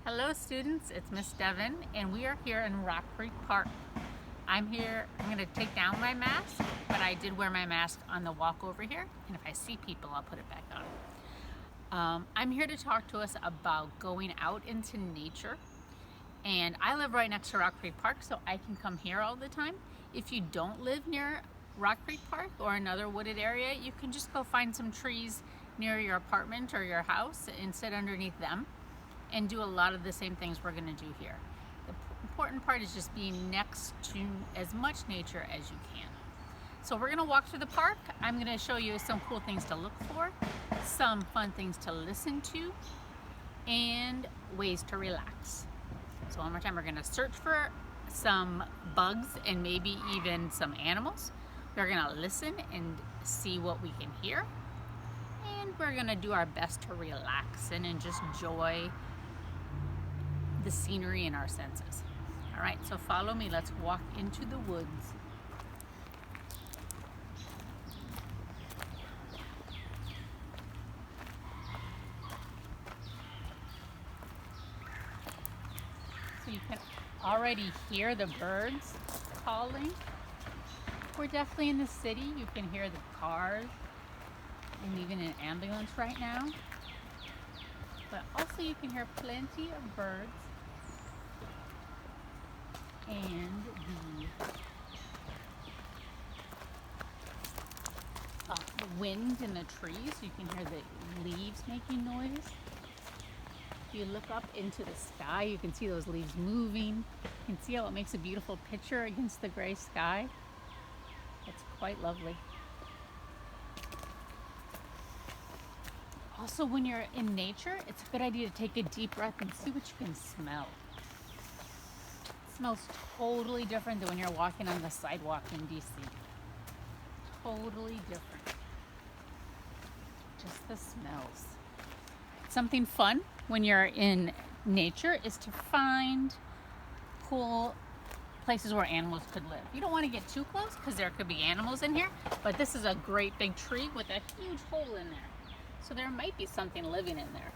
Hello students, it's Miss Devon and we are here in Rock Creek Park. I'm going to take down my mask, but I did wear my mask on the walk over here, and if I see people I'll put it back on. I'm here to talk to us about going out into nature, and I live right next to Rock Creek Park, so I can come here all the time. If you don't live near Rock Creek Park or another wooded area, you can just go find some trees near your apartment or your house and sit underneath them and do a lot of the same things we're going to do here. The important part is just being next to as much nature as you can. So we're going to walk through the park. I'm going to show you some cool things to look for, some fun things to listen to, and ways to relax. So one more time, we're going to search for some bugs and maybe even some animals. We're going to listen and see what we can hear. And we're going to do our best to relax and just enjoy the scenery and our senses. All right, so follow me. Let's walk into the woods. So you can already hear the birds calling. We're definitely in the city. You can hear the cars and even an ambulance right now. But also you can hear plenty of birds and the wind in the trees. You can hear the leaves making noise. If you look up into the sky, you can see those leaves moving. You can see how it makes a beautiful picture against the gray sky. It's quite lovely. Also, when you're in nature, it's a good idea to take a deep breath and see what you can smell. It smells totally different than when you're walking on the sidewalk in DC. Totally different. Just the smells. Something fun when you're in nature is to find cool places where animals could live. You don't want to get too close because there could be animals in here, but this is a great big tree with a huge hole in there. So there might be something living in there.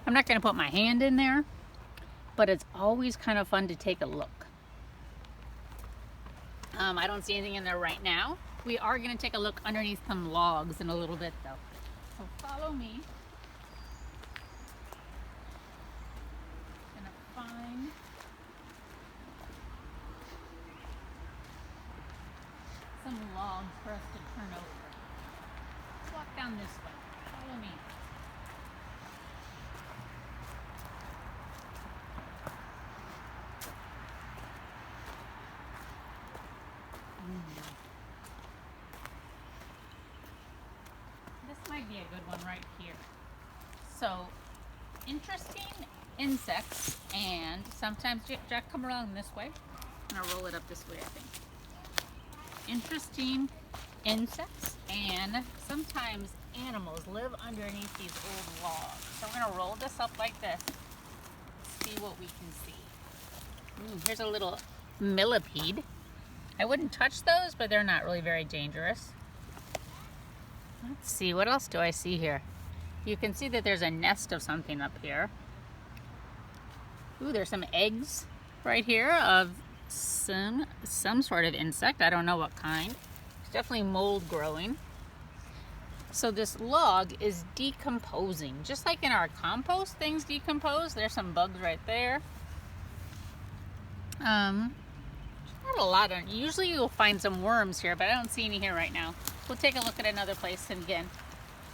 I'm not going to put my hand in there, but it's always kind of fun to take a look. I don't see anything in there right now. We are going to take a look underneath some logs in a little bit though. So follow me. I'm going to find some logs for us to turn over. Let's walk down this way. Follow me. This might be a good one right here. So, interesting insects, and sometimes, Jack, come around this way. I'm gonna roll it up this way, I think. Interesting insects and sometimes animals live underneath these old logs. So we're gonna roll this up like this, see what we can see. Ooh, here's a little millipede. I wouldn't touch those, but they're not really very dangerous. Let's see, what else do I see here? You can see that there's a nest of something up here. Ooh, there's some eggs right here of some sort of insect. I don't know what kind. It's definitely mold growing. So this log is decomposing. Just like in our compost, things decompose. There's some bugs right there. Not a lot. Usually you'll find some worms here, but I don't see any here right now. We'll take a look at another place again.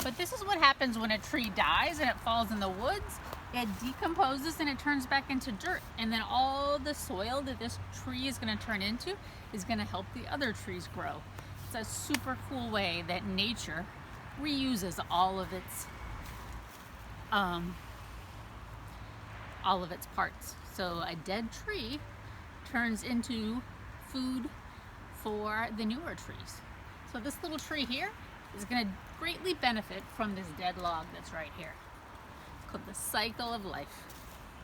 But this is what happens when a tree dies and it falls in the woods. It decomposes and it turns back into dirt. And then all the soil that this tree is going to turn into is going to help the other trees grow. It's a super cool way that nature reuses all of its parts. So a dead tree turns into food for the newer trees. So this little tree here is going to greatly benefit from this dead log that's right here. It's called the cycle of life.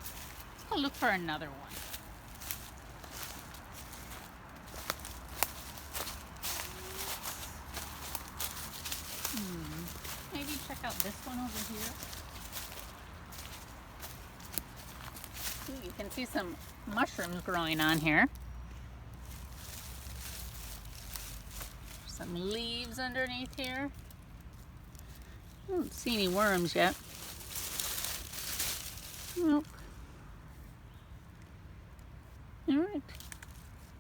Let's go look for another one. Maybe check out this one over here. see some mushrooms growing on here. Some leaves underneath here. I don't see any worms yet. Nope.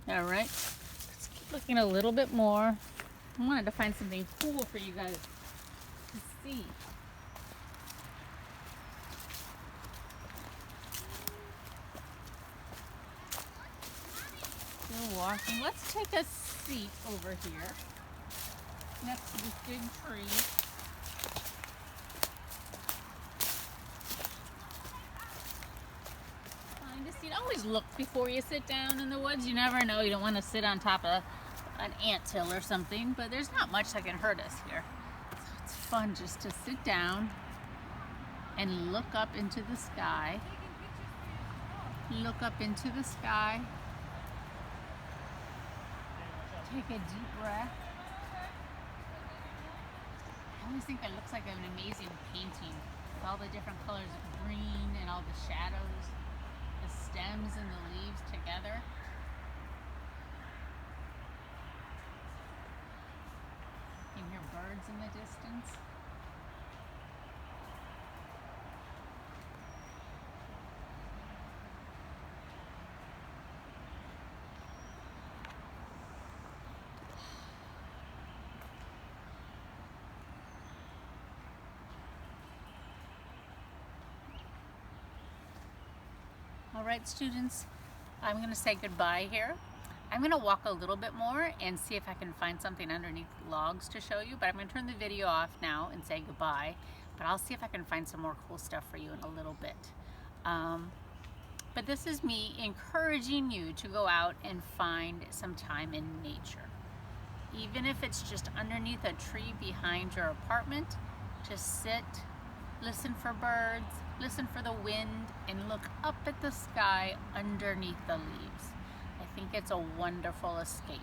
All right. Let's keep looking a little bit more. I wanted to find something cool for you guys to see. Still walking. Let's take a seat over here next to this big tree. Find a seat. Always look before you sit down in the woods. You never know. You don't want to sit on top of an anthill or something, but there's not much that can hurt us here. So it's fun just to sit down and look up into the sky. Look up into the sky. Take a deep breath. I always think that looks like an amazing painting with all the different colors of green and all the shadows, the stems and the leaves together. You can hear birds in the distance. All right, students, I'm going to say goodbye here. I'm going to walk a little bit more and see if I can find something underneath logs to show you, but I'm going to turn the video off now and say goodbye, but I'll see if I can find some more cool stuff for you in a little bit. But this is me encouraging you to go out and find some time in nature. Even if it's just underneath a tree behind your apartment, just sit, listen for birds, listen for the wind, and look up at the sky underneath the leaves. I think it's a wonderful escape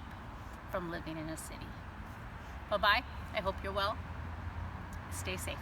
from living in a city. Bye-bye. I hope you're well. Stay safe.